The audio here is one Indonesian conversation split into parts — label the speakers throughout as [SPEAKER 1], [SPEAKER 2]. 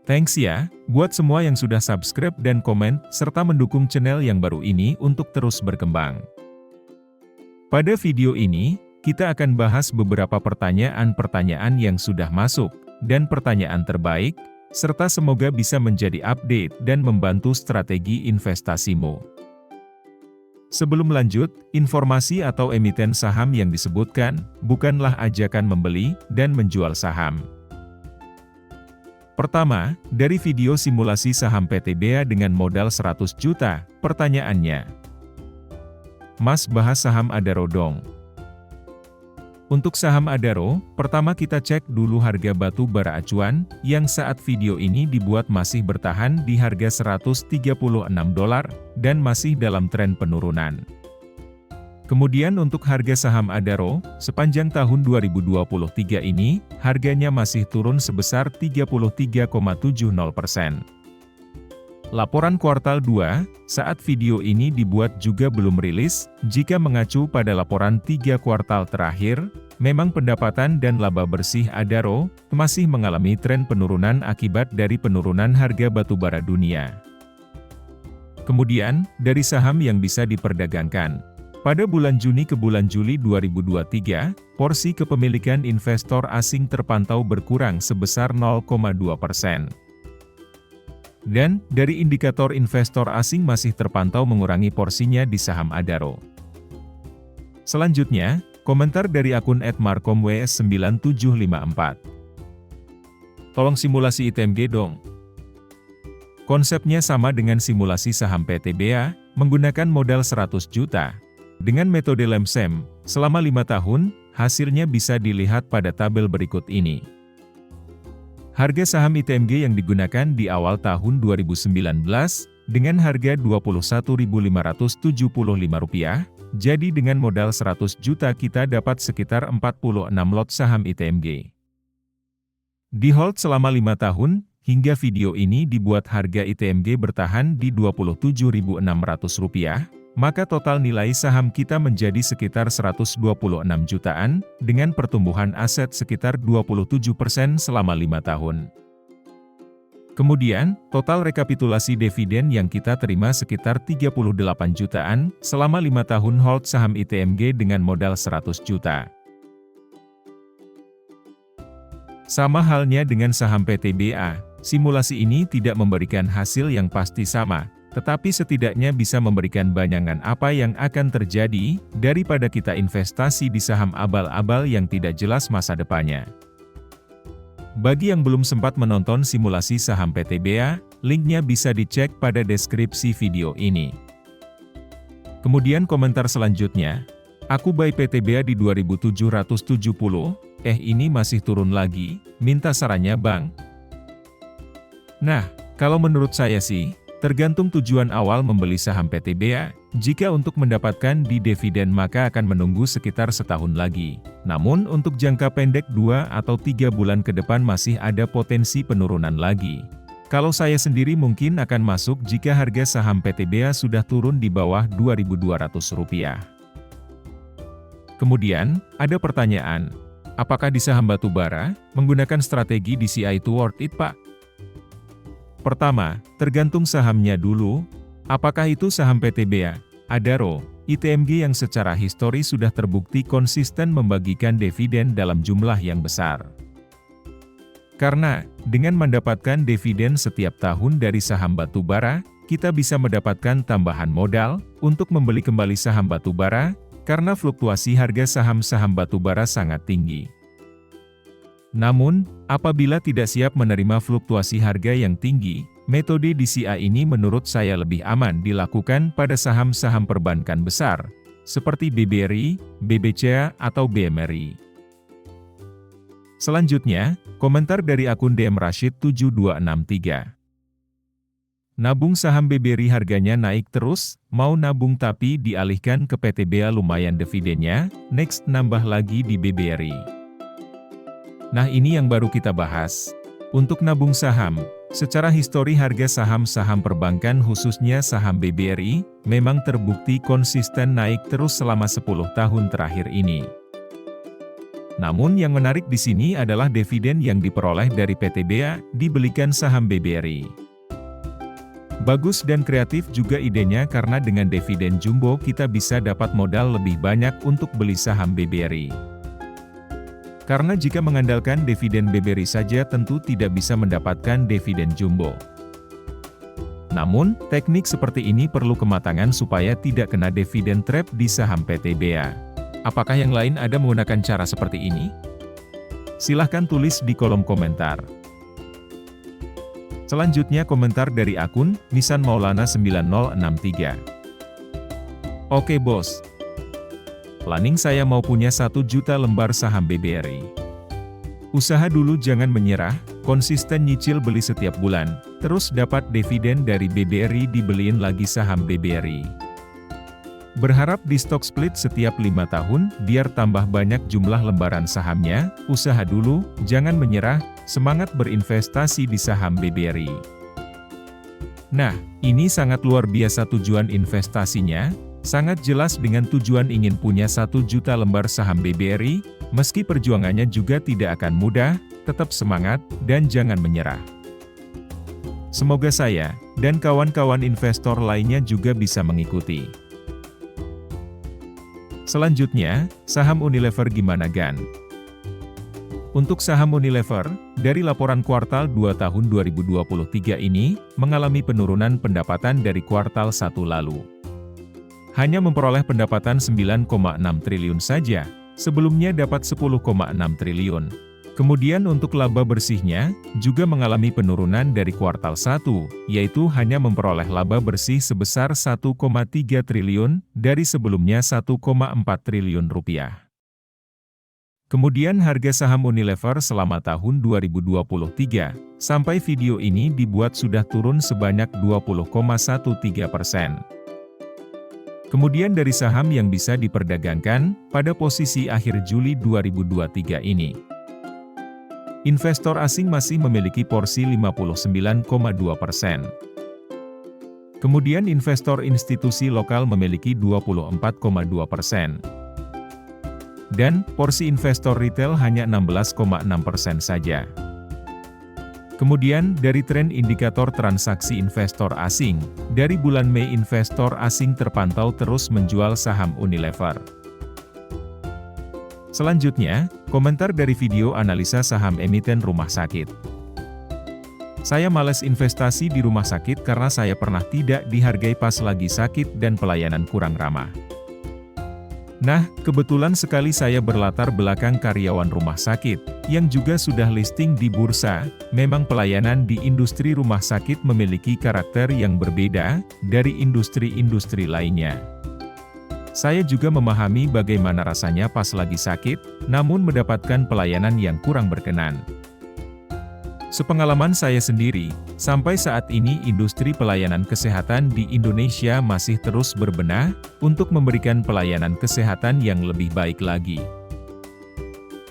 [SPEAKER 1] Thanks ya, buat semua yang sudah subscribe dan komen, serta mendukung channel yang baru ini untuk terus berkembang. Pada video ini, kita akan bahas beberapa pertanyaan-pertanyaan yang sudah masuk, dan pertanyaan terbaik, serta semoga bisa menjadi update dan membantu strategi investasimu. Sebelum lanjut, informasi atau emiten saham yang disebutkan, bukanlah ajakan membeli dan menjual saham. Pertama, dari video simulasi saham PTBA dengan modal 100 juta, pertanyaannya. Mas bahas saham Adaro dong. Untuk saham Adaro, pertama kita cek dulu harga batu bara acuan, yang saat video ini dibuat masih bertahan di harga $136, dan masih dalam tren penurunan. Kemudian untuk harga saham Adaro, sepanjang tahun 2023 ini, harganya masih turun sebesar 33,70%. Laporan kuartal 2, saat video ini dibuat juga belum rilis, jika mengacu pada laporan 3 kuartal terakhir, memang pendapatan dan laba bersih Adaro, masih mengalami tren penurunan akibat dari penurunan harga batubara dunia. Kemudian, dari saham yang bisa diperdagangkan. Pada bulan Juni ke bulan Juli 2023, porsi kepemilikan investor asing terpantau berkurang sebesar 0,2%. Dan, dari indikator investor asing masih terpantau mengurangi porsinya di saham Adaro. Selanjutnya, komentar dari akun @markomws9754. Tolong simulasi ITMG dong. Konsepnya sama dengan simulasi saham PTBA, menggunakan modal 100 juta. Dengan metode LEMSEM, selama 5 tahun, hasilnya bisa dilihat pada tabel berikut ini. Harga saham ITMG yang digunakan di awal tahun 2019, dengan harga Rp21.575, jadi dengan modal 100 juta kita dapat sekitar 46 lot saham ITMG. Di hold selama 5 tahun, hingga video ini dibuat harga ITMG bertahan di Rp27.600, maka total nilai saham kita menjadi sekitar 126 jutaan, dengan pertumbuhan aset sekitar 27% selama 5 tahun. Kemudian, total rekapitulasi dividen yang kita terima sekitar 38 jutaan, selama 5 tahun hold saham ITMG dengan modal 100 juta. Sama halnya dengan saham PTBA, simulasi ini tidak memberikan hasil yang pasti sama, tetapi setidaknya bisa memberikan bayangan apa yang akan terjadi, daripada kita investasi di saham abal-abal yang tidak jelas masa depannya. Bagi yang belum sempat menonton simulasi saham PTBA, linknya bisa dicek pada deskripsi video ini. Kemudian komentar selanjutnya, aku buy PTBA di 2770, ini masih turun lagi, minta sarannya bang. Nah, kalau menurut saya sih, tergantung tujuan awal membeli saham PTBA, jika untuk mendapatkan di dividen maka akan menunggu sekitar setahun lagi. Namun untuk jangka pendek 2 atau 3 bulan ke depan masih ada potensi penurunan lagi. Kalau saya sendiri mungkin akan masuk jika harga saham PTBA sudah turun di bawah Rp2.200. Kemudian, ada pertanyaan, apakah di saham batubara, menggunakan strategi DCI itu worth it Pak? Pertama, tergantung sahamnya dulu, apakah itu saham PTBA, Adaro, ITMG yang secara historis sudah terbukti konsisten membagikan dividen dalam jumlah yang besar. Karena, dengan mendapatkan dividen setiap tahun dari saham batubara, kita bisa mendapatkan tambahan modal, untuk membeli kembali saham batubara, karena fluktuasi harga saham-saham batubara sangat tinggi. Namun, apabila tidak siap menerima fluktuasi harga yang tinggi, metode DCI ini menurut saya lebih aman dilakukan pada saham-saham perbankan besar, seperti BBRI, BBCA, atau BMRI. Selanjutnya, komentar dari akun DMRashid7263. Nabung saham BBRI harganya naik terus, mau nabung tapi dialihkan ke PTBA lumayan dividennya, next nambah lagi di BBRI. Nah ini yang baru kita bahas. Untuk nabung saham, secara histori harga saham-saham perbankan khususnya saham BBRI, memang terbukti konsisten naik terus selama 10 tahun terakhir ini. Namun yang menarik di sini adalah dividen yang diperoleh dari PTBA dibelikan saham BBRI. Bagus dan kreatif juga idenya karena dengan dividen jumbo kita bisa dapat modal lebih banyak untuk beli saham BBRI. Karena jika mengandalkan dividen BBRI saja tentu tidak bisa mendapatkan dividen jumbo. Namun, teknik seperti ini perlu kematangan supaya tidak kena dividen trap di saham PTBA. Apakah yang lain ada menggunakan cara seperti ini? Silahkan tulis di kolom komentar. Selanjutnya komentar dari akun Nisan Maulana 9063. Oke bos. Planning saya mau punya 1 juta lembar saham BBRI. Usaha dulu jangan menyerah, konsisten nyicil beli setiap bulan, terus dapat dividen dari BBRI dibeliin lagi saham BBRI. Berharap di stock split setiap 5 tahun, biar tambah banyak jumlah lembaran sahamnya, usaha dulu, jangan menyerah, semangat berinvestasi di saham BBRI. Nah, ini sangat luar biasa tujuan investasinya, sangat jelas dengan tujuan ingin punya 1 juta lembar saham BBRI, meski perjuangannya juga tidak akan mudah, tetap semangat, dan jangan menyerah. Semoga saya, dan kawan-kawan investor lainnya juga bisa mengikuti. Selanjutnya, saham Unilever gimana Gan? Untuk saham Unilever, dari laporan kuartal 2 tahun 2023 ini, mengalami penurunan pendapatan dari kuartal 1 lalu. Hanya memperoleh pendapatan 9,6 triliun saja, sebelumnya dapat 10,6 triliun. Kemudian untuk laba bersihnya, juga mengalami penurunan dari kuartal 1, yaitu hanya memperoleh laba bersih sebesar 1,3 triliun, dari sebelumnya 1,4 triliun rupiah. Kemudian harga saham Unilever selama tahun 2023, sampai video ini dibuat sudah turun sebanyak 20,13%. Kemudian dari saham yang bisa diperdagangkan, pada posisi akhir Juli 2023 ini. Investor asing masih memiliki porsi 59,2%. Kemudian investor institusi lokal memiliki 24,2%. Dan, porsi investor retail hanya 16,6% saja. Kemudian, dari tren indikator transaksi investor asing, dari bulan Mei investor asing terpantau terus menjual saham Unilever. Selanjutnya, komentar dari video analisa saham emiten rumah sakit. Saya malas investasi di rumah sakit karena saya pernah tidak dihargai pas lagi sakit dan pelayanan kurang ramah. Nah, kebetulan sekali saya berlatar belakang karyawan rumah sakit, yang juga sudah listing di bursa. Memang pelayanan di industri rumah sakit memiliki karakter yang berbeda dari industri-industri lainnya. Saya juga memahami bagaimana rasanya pas lagi sakit, namun mendapatkan pelayanan yang kurang berkenan. Sepengalaman saya sendiri, sampai saat ini industri pelayanan kesehatan di Indonesia masih terus berbenah, untuk memberikan pelayanan kesehatan yang lebih baik lagi.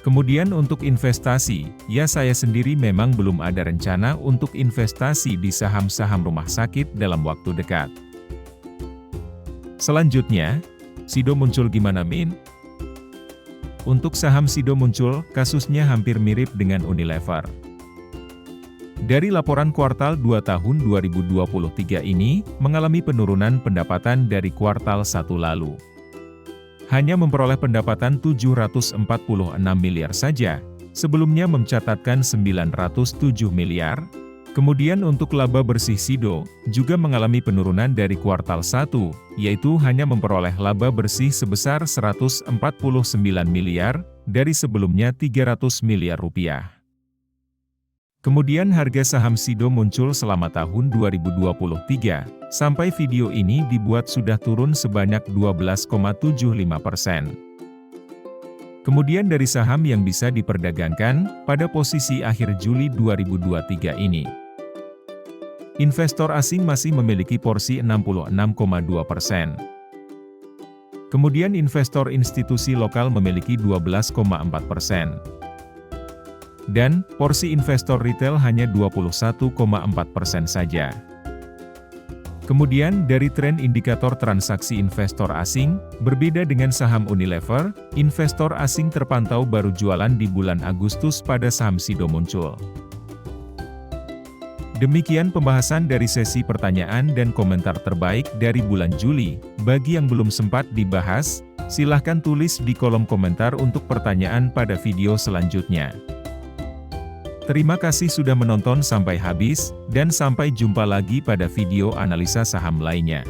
[SPEAKER 1] Kemudian untuk investasi, ya saya sendiri memang belum ada rencana untuk investasi di saham-saham rumah sakit dalam waktu dekat. Selanjutnya, Sido muncul gimana Min? Untuk saham Sido muncul, kasusnya hampir mirip dengan Unilever. Dari laporan kuartal 2 tahun 2023 ini, mengalami penurunan pendapatan dari kuartal 1 lalu. Hanya memperoleh pendapatan 746 miliar saja, sebelumnya mencatatkan 907 miliar. Kemudian untuk laba bersih Sido, juga mengalami penurunan dari kuartal 1, yaitu hanya memperoleh laba bersih sebesar 149 miliar, dari sebelumnya 300 miliar rupiah. Kemudian harga saham Sido muncul selama tahun 2023, sampai video ini dibuat sudah turun sebanyak 12,75%. Kemudian dari saham yang bisa diperdagangkan, pada posisi akhir Juli 2023 ini. Investor asing masih memiliki porsi 66,2%. Kemudian investor institusi lokal memiliki 12,4%. Dan, porsi investor retail hanya 21,4% saja. Kemudian dari tren indikator transaksi investor asing, berbeda dengan saham Unilever, investor asing terpantau baru jualan di bulan Agustus pada saham Sido muncul. Demikian pembahasan dari sesi pertanyaan dan komentar terbaik dari bulan Juli. Bagi yang belum sempat dibahas, silahkan tulis di kolom komentar untuk pertanyaan pada video selanjutnya. Terima kasih sudah menonton sampai habis, dan sampai jumpa lagi pada video analisa saham lainnya.